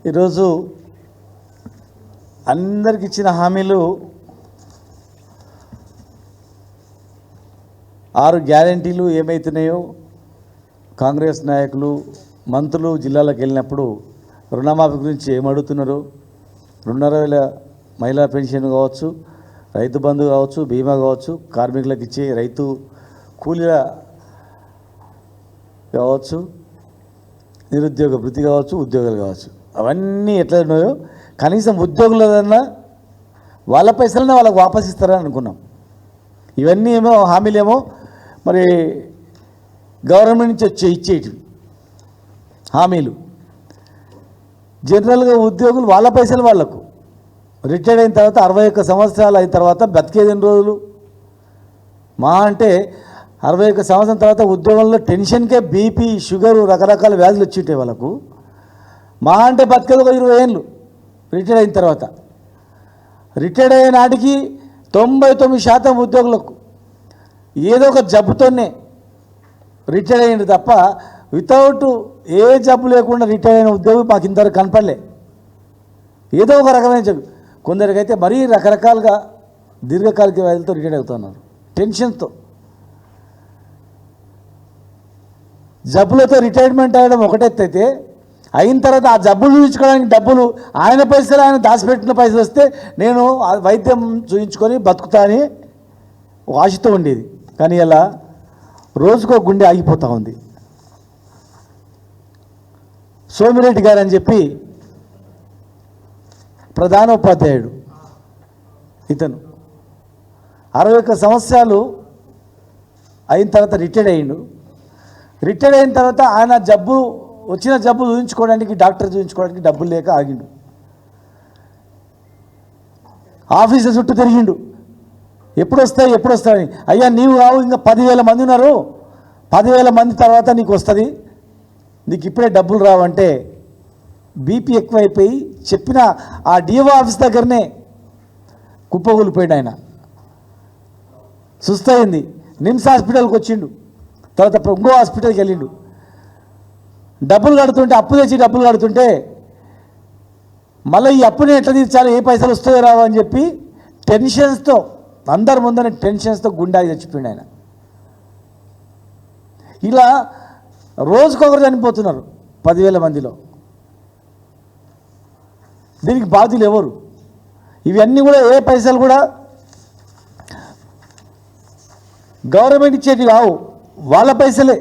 ఈరోజు అందరికి ఇచ్చిన హామీలు 6 గ్యారెంటీలు ఏమైతున్నాయో కాంగ్రెస్ నాయకులు మంత్రులు జిల్లాలకు వెళ్ళినప్పుడు రుణమాఫీ గురించి ఏమడుగుతున్నారు, 2,500 మహిళా పెన్షన్ కావచ్చు, రైతు బంధు కావచ్చు, బీమా కావచ్చు, కార్మికులకు ఇచ్చే రైతు కూలీల కావచ్చు, నిరుద్యోగ వృత్తి కావచ్చు, ఉద్యోగాలు కావచ్చు, అవన్నీ ఎట్లా ఉన్నాయో కనీసం ఉద్యోగులదన్నా వాళ్ళ పైసలనే వాళ్ళకు వాపస్ ఇస్తారని అనుకున్నాం. ఇవన్నీ ఏమో హామీలేమో మరి గవర్నమెంట్ నుంచి ఇచ్చేటివి హామీలు. జనరల్గా ఉద్యోగులు వాళ్ళ పైసలు వాళ్లకు రిటైర్డ్ అయిన తర్వాత 61 సంవత్సరాలు అయిన తర్వాత బతికేది ఎన్ని రోజులు? మా అంటే 61 సంవత్సరం తర్వాత ఉద్యోగంలో టెన్షన్కే బీపీ, షుగరు, రకరకాల వ్యాధులు వచ్చింటాయి వాళ్ళకు. మా అంటే బతికేది ఒక 20 ఏళ్ళు రిటైర్డ్ అయిన తర్వాత. రిటైర్డ్ అయిన నాటికి 99% ఉద్యోగులకు ఏదో ఒక జబ్బుతోనే రిటైర్డ్ అయ్యింది తప్ప వితౌట్ ఏ జబ్బు లేకుండా రిటైర్ అయిన ఉద్యోగి మాకు ఇంతవరకు కనపడలే. ఏదో ఒక రకమైన జబ్బు, కొందరికైతే మరీ రకరకాలుగా దీర్ఘకాలిక వ్యాధులతో రిటైర్ అవుతున్నారు టెన్షన్తో. జబ్బులతో రిటైర్మెంట్ అవ్వడం ఒకటైతే అయిన తర్వాత ఆ జబ్బులు చూపించుకోవడానికి డబ్బులు ఆయన పైసలు ఆయన దాచిపెట్టిన పైసలు వస్తే నేను వైద్యం చూపించుకొని బతుకుతా అని ఆశతో ఉండేది. కానీ ఇలా రోజుకో గుండె ఆగిపోతూ ఉంది. సోమిరెడ్డి గారు అని చెప్పి ప్రధానోపాధ్యాయుడు, ఇతను 61 సంవత్సరాలు అయిన తర్వాత రిటైర్డ్ అయ్యిండు. రిటైర్డ్ అయిన తర్వాత ఆయన వచ్చిన జబ్బు చూపించుకోవడానికి, డాక్టర్ చూపించుకోవడానికి డబ్బులు లేక ఆగిండు. ఆఫీసుల చుట్టూ తిరిగిండు, ఎప్పుడు వస్తాయని. అయ్యా నీవు కావు, ఇంకా 10,000 మంది ఉన్నారు, 10,000 మంది తర్వాత నీకు వస్తుంది, నీకు ఇప్పుడే డబ్బులు రావంటే బీపీ ఎక్కువైపోయి చెప్పిన ఆ డిఓ ఆఫీస్ దగ్గరనే కుప్పగూలిపోయాడు. ఆయన సుస్తయింది. నిమ్స్ హాస్పిటల్కి వచ్చిండు, తర్వాత ఇంకో హాస్పిటల్కి వెళ్ళిండు. డబ్బులు కడుతుంటే, అప్పు తెచ్చి డబ్బులు కడుతుంటే మళ్ళీ ఈ అప్పుని ఎట్లా తీర్చాలి, ఏ పైసలు వస్తాయో రావు అని చెప్పి టెన్షన్స్తో, అందరి ముందర టెన్షన్స్తో గుండాకి చచ్చిపోయాడు ఆయన. ఇలా రోజుకొకరు చనిపోతున్నారు 10,000 మందిలో. దీనికి బాధ్యులు ఎవరు? ఇవన్నీ కూడా ఏ పైసలు కూడా గవర్నమెంట్ ఇచ్చేటి కావు, వాళ్ళ పైసలే.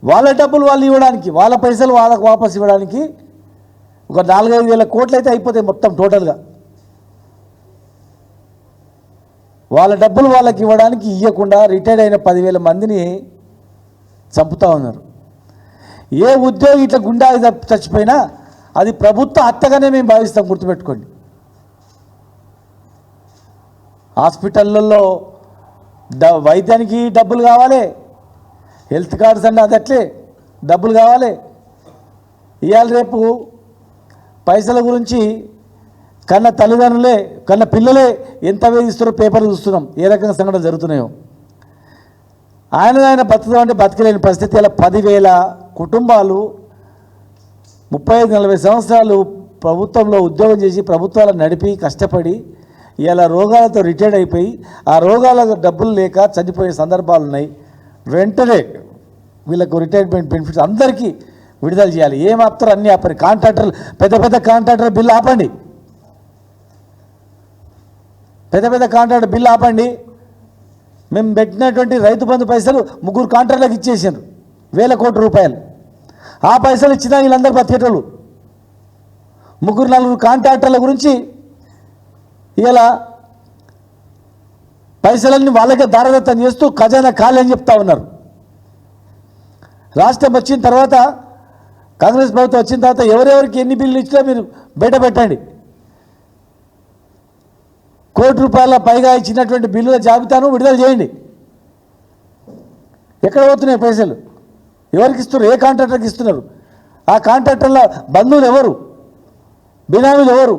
వాళ్ళ డబ్బులు వాళ్ళు ఇవ్వడానికి, వాళ్ళ పైసలు వాళ్ళకు వాపస్ ఇవ్వడానికి ఒక 4-5 వేల కోట్లు అయితే అయిపోతాయి మొత్తం టోటల్గా. వాళ్ళ డబ్బులు వాళ్ళకి ఇవ్వడానికి ఇవ్వకుండా రిటైర్డ్ అయిన 10,000 మందిని చంపుతూ ఉన్నారు. ఏ ఉద్యోగి ఇట్లా గుండా చచ్చిపోయినా అది ప్రభుత్వ హత్యగానే మేము భావిస్తాం, గుర్తుపెట్టుకోండి. హాస్పిటళ్ళల్లో వైద్యానికి డబ్బులు కావాలి, హెల్త్ కార్డ్స్ అంటే అది అట్లే డబ్బులు కావాలి. ఇవాళ రేపు పైసల గురించి కన్న తల్లిదండ్రులే, కన్న పిల్లలే ఎంత వేధిస్తారో పేపర్లు చూస్తున్నాం, ఏ రకంగా సంఘటనలు జరుగుతున్నాయో. ఆయన బతుకుదామంటే బతకలేని పరిస్థితి. ఇలా 10,000 కుటుంబాలు 35-40 సంవత్సరాలు ప్రభుత్వంలో ఉద్యోగం చేసి ప్రభుత్వాలను నడిపి కష్టపడి ఇలా రోగాలతో రిటైర్డ్ అయిపోయి ఆ రోగాల డబ్బులు లేక చనిపోయే సందర్భాలు ఉన్నాయి. వెంటనే వీళ్ళకు రిటైర్మెంట్ బెనిఫిట్స్ అందరికీ విడుదల చేయాలి. ఏమాత్రం అన్నీ ఆపండి. కాంట్రాక్టర్లు, పెద్ద కాంట్రాక్టర్ బిల్లు ఆపండి, పెద్ద కాంట్రాక్టర్ బిల్లు ఆపండి. మేము పెట్టినటువంటి రైతు బంధు పైసలు 3 కాంట్రాక్టర్లకు ఇచ్చేసారు, 1,000 కోట్ల రూపాయలు. ఆ పైసలు ఇచ్చినా వీళ్ళందరూ బతికేటోళ్ళు. 3-4 కాంట్రాక్టర్ల గురించి ఇలా పైసలన్నీ వాళ్ళకే దారదత్తం చేస్తూ ఖజానా ఖాళీ అని చెప్తా ఉన్నారు. రాష్ట్రం వచ్చిన తర్వాత, కాంగ్రెస్ ప్రభుత్వం వచ్చిన తర్వాత ఎవరెవరికి ఎన్ని బిల్లులు ఇచ్చినా మీరు బయట పెట్టండి. 1 కోటి రూపాయల పైగా ఇచ్చినటువంటి బిల్లుల జాబితాను విడుదల చేయండి. ఎక్కడ పోతున్నాయి పైసలు? ఎవరికి ఇస్తున్నారు? ఏ కాంట్రాక్టర్కి ఇస్తున్నారు? ఆ కాంట్రాక్టర్ల బంధువులు ఎవరు? బినామీలు ఎవరు?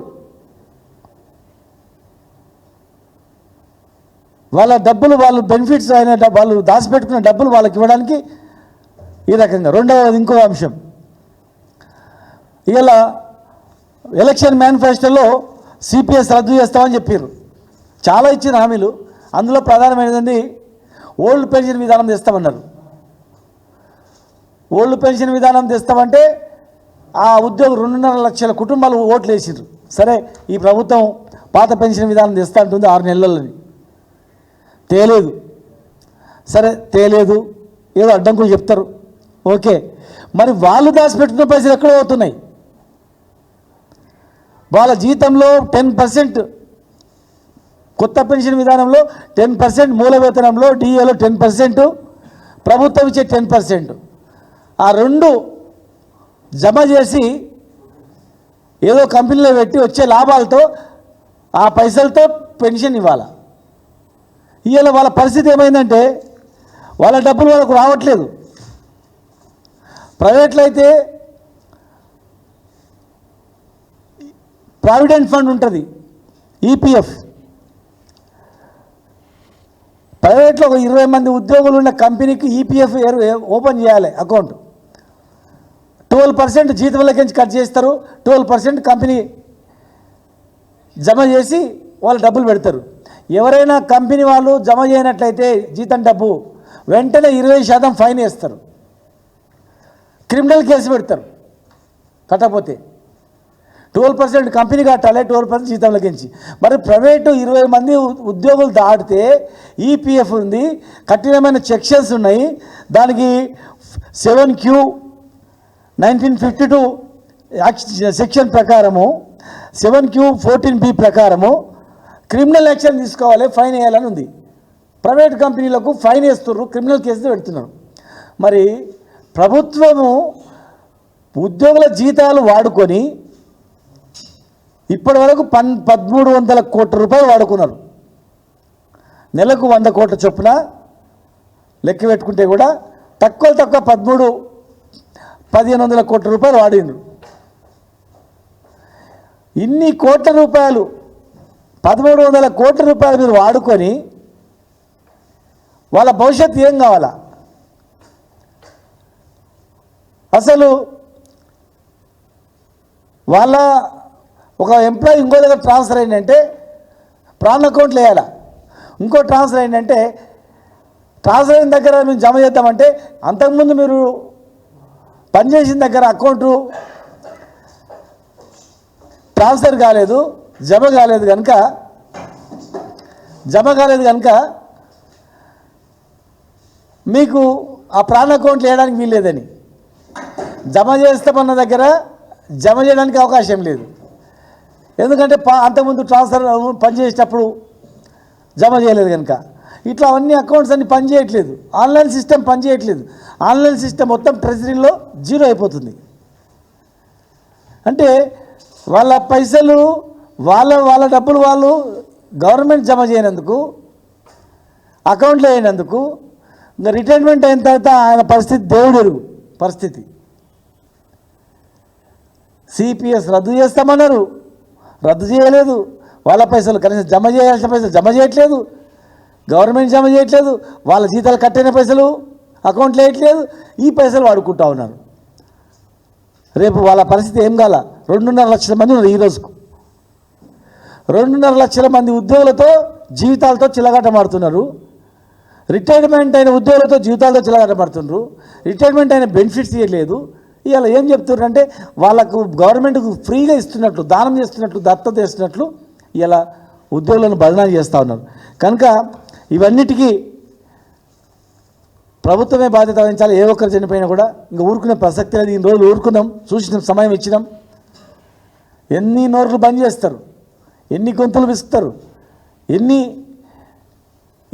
వాళ్ళ డబ్బులు, వాళ్ళు బెనిఫిట్స్ అయిన వాళ్ళు దాచిపెట్టుకున్న డబ్బులు వాళ్ళకి ఇవ్వడానికి ఈ రకంగా. రెండవది ఇంకో అంశం, ఇలా ఎలక్షన్ మేనిఫెస్టోలో సిపిఎస్ రద్దు చేస్తామని చెప్పారు. చాలా ఇచ్చిన హామీలు, అందులో ప్రధానమైనది ఓల్డ్ పెన్షన్ విధానం తెస్తామన్నారు. ఓల్డ్ పెన్షన్ విధానం తెస్తామంటే ఆ ఉద్యోగం 2.5 లక్షల కుటుంబాలు ఓట్లు వేసిండ్రు. సరే, ఈ ప్రభుత్వం పాత పెన్షన్ విధానం తెస్తా అంటుంది 6 నెలలని, తేలేదు. సరే తేలేదు, ఏదో అడ్డంకులు చెప్తారు, ఓకే. మరి వాళ్ళు దాచిపెట్టుకున్న పైసలు ఎక్కడో అవుతున్నాయి. వాళ్ళ జీతంలో 10%, కొత్త పెన్షన్ విధానంలో 10%, మూల వేతనంలో డిఏలో 10%, ప్రభుత్వం ఇచ్చే 10%, ఆ 2 జమ చేసి ఏదో కంపెనీలో పెట్టి వచ్చే లాభాలతో ఆ పైసలతో పెన్షన్ ఇవ్వాలి. ఇవాళ వాళ్ళ పరిస్థితి ఏమైందంటే వాళ్ళ డబ్బులు వాళ్ళకు రావట్లేదు. ప్రైవేట్లో అయితే ప్రావిడెంట్ ఫండ్ ఉంటుంది, ఈపీఎఫ్. ప్రైవేట్లో ఒక 20 మంది ఉద్యోగులు ఉన్న కంపెనీకి ఈపీఎఫ్ ఓపెన్ చేయాలి అకౌంట్. 12% జీతంలోకించి కట్ చేస్తారు, 12% కంపెనీ జమ చేసి వాళ్ళు డబ్బులు పెడతారు. ఎవరైనా కంపెనీ వాళ్ళు జమ చేయనట్లయితే జీతం డబ్బు వెంటనే 20% ఫైన్ వేస్తారు, క్రిమినల్ కేసు పెడతారు కట్టకపోతే. 12% కంపెనీ కట్టాలి, 12% జీతంలోకించి. మరి ప్రైవేటు 20 మంది ఉద్యోగులు దాటితే ఈపీఎఫ్ ఉంది, కఠినమైన సెక్షన్స్ ఉన్నాయి. దానికి 7Q 1952 సెక్షన్ ప్రకారము, 7Q 14B ప్రకారము క్రిమినల్ యాక్షన్ తీసుకోవాలి, ఫైన్ వేయాలని ఉంది. ప్రైవేట్ కంపెనీలకు ఫైన్ వేస్తున్నారు, క్రిమినల్ కేసులు పెడుతున్నారు. మరి ప్రభుత్వము ఉద్యోగుల జీతాలు వాడుకొని ఇప్పటి వరకు 1,300 కోట్ల రూపాయలు వాడుకున్నారు. నెలకు 100 కోట్ల చొప్పున లెక్క పెట్టుకుంటే కూడా తక్కువ 1,300-1,500 కోట్ల రూపాయలు వాడిండ్రు. ఇన్ని కోట్ల రూపాయలు, 1,300 కోట్ల రూపాయలు మీరు వాడుకొని వాళ్ళ భవిష్యత్తు ఏం కావాలా? అసలు వాళ్ళ ఒక ఎంప్లాయీ ఇంకో దగ్గర ట్రాన్స్ఫర్ అయిందంటే ప్రాన్ అకౌంట్లు వేయాలా, ఇంకో ట్రాన్స్ఫర్ అయిందంటే ట్రాన్స్ఫర్ అయిన దగ్గర మేము జమ చేద్దామంటే అంతకుముందు మీరు పనిచేసిన దగ్గర అకౌంటు ట్రాన్స్ఫర్ కాలేదు, జమ కాలేదు కనుక మీకు ఆ ప్రాన్ అకౌంట్లు వేయడానికి వీల్లేదని, జమ చేస్తామన్న దగ్గర జమ చేయడానికి అవకాశం లేదు. ఎందుకంటే అంతకుముందు ట్రాన్స్ఫర్ పనిచేసేటప్పుడు జమ చేయలేదు కనుక. ఇట్లా అన్ని అకౌంట్స్ అన్ని పనిచేయట్లేదు, ఆన్లైన్ సిస్టమ్ పనిచేయట్లేదు. ఆన్లైన్ సిస్టమ్ మొత్తం ట్రెజరీలో జీరో అయిపోతుంది. అంటే వాళ్ళ పైసలు వాళ్ళ డబ్బులు వాళ్ళు గవర్నమెంట్ జమ చేయనందుకు, అకౌంట్లో అయినందుకు, ఇంకా రిటైర్మెంట్ అయిన తర్వాత ఆయన పరిస్థితి దేవుడు పరిస్థితి. సిపిఎస్ రద్దు చేస్తామన్నారు, రద్దు చేయలేదు. వాళ్ళ పైసలు కనీసం జమ చేయాల్సిన పైసలు జమ చేయట్లేదు, గవర్నమెంట్ జమ చేయట్లేదు. వాళ్ళ జీతాలు కట్టిన పైసలు అకౌంట్లో వేయట్లేదు, ఈ పైసలు వాడుకుంటా ఉన్నారు. రేపు వాళ్ళ పరిస్థితి ఏం కాల? 2.5 లక్షల మంది ఉన్నారు ఈ రోజుకు. 2.5 లక్షల మంది ఉద్యోగులతో జీవితాలతో చిలగాటమాడుతున్నారు. రిటైర్మెంట్ అయిన ఉద్యోగులతో జీవితాలతో చిలగాటమాడుతున్నారు. రిటైర్మెంట్ అయిన బెనిఫిట్స్ ఇవ్వలేదు. ఇవాళ ఏం చెప్తున్నారు అంటే వాళ్ళకు గవర్నమెంట్కు ఫ్రీగా ఇస్తున్నట్లు, దానం చేస్తున్నట్లు, దత్తత చేస్తున్నట్లు ఇలా ఉద్యోగులను బదనాలు చేస్తూ ఉన్నారు. కనుక ఇవన్నిటికీ ప్రభుత్వమే బాధ్యత వహించాలి. ఏ ఒక్కరు చనిపోయినా కూడా ఇంకా ఊరుకునే ప్రసక్తి లేదు. ఇన్ని రోజులు ఊరుకున్నాం, చూసిన సమయం ఇచ్చినాం. ఎన్ని నోర్లు బంద్ చేస్తారు, ఎన్ని గొంతులు విసుకుతారు,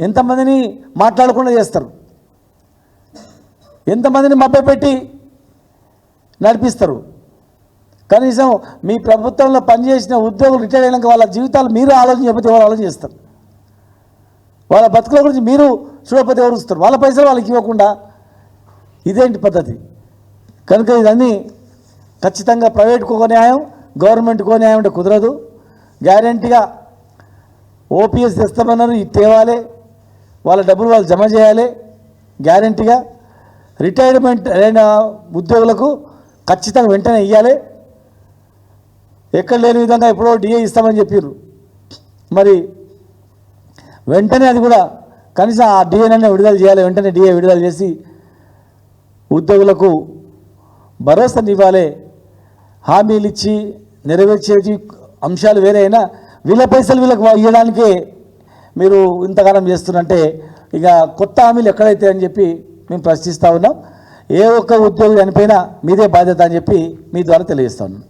ఎంతమందిని మాట్లాడకుండా చేస్తారు, ఎంతమందిని మభ్యపెట్టి నడిపిస్తారు. కనీసం మీ ప్రభుత్వంలో పనిచేసిన ఉద్యోగులు రిటైర్ అయినాక వాళ్ళ జీవితాలు మీరు ఆలోచన చెప్పితే ఎవరు ఆలోచన చేస్తారు? వాళ్ళ బతుకుల గురించి మీరు చూడకపోతే ఎవరు ఇస్తారు? వాళ్ళ పైసలు వాళ్ళకి ఇవ్వకుండా ఇదేంటి పద్ధతి? కనుక ఇదన్నీ ఖచ్చితంగా ప్రైవేట్కు ఒక న్యాయం, గవర్నమెంట్కు ఒక న్యాయం అంటే కుదరదు. గ్యారంటీగా ఓపీఎస్ తెస్తామన్నారు, ఇది తేవాలి, వాళ్ళ డబ్బులు వాళ్ళు జమ చేయాలి. గ్యారంటీగా రిటైర్మెంట్ అయిన ఉద్యోగులకు ఖచ్చితంగా వెంటనే ఇవ్వాలి. ఎక్కడ లేని విధంగా ఎప్పుడో డిఏ ఇస్తామని చెప్పారు. మరి వెంటనే అది కూడా కనీసం ఆ డిఏనైనా విడుదల చేయాలి. వెంటనే డిఏ విడుదల చేసి ఉద్యోగులకు భరోసానివ్వాలి. హామీలు ఇచ్చి నెరవేర్చేటి అంశాలు వేరే అయినా వీళ్ళ పైసలు వీళ్ళకి ఇవ్వడానికే మీరు ఇంతకాలం చేస్తున్నంటే ఇక కొత్త హామీలు ఎక్కడైతే అని చెప్పి మేము ప్రశ్నిస్తూ ఉన్నాం. ఏ ఒక్క ఉద్యోగి చనిపోయినా మీదే బాధ్యత అని చెప్పి మీ ద్వారా తెలియజేస్తా ఉన్నాం.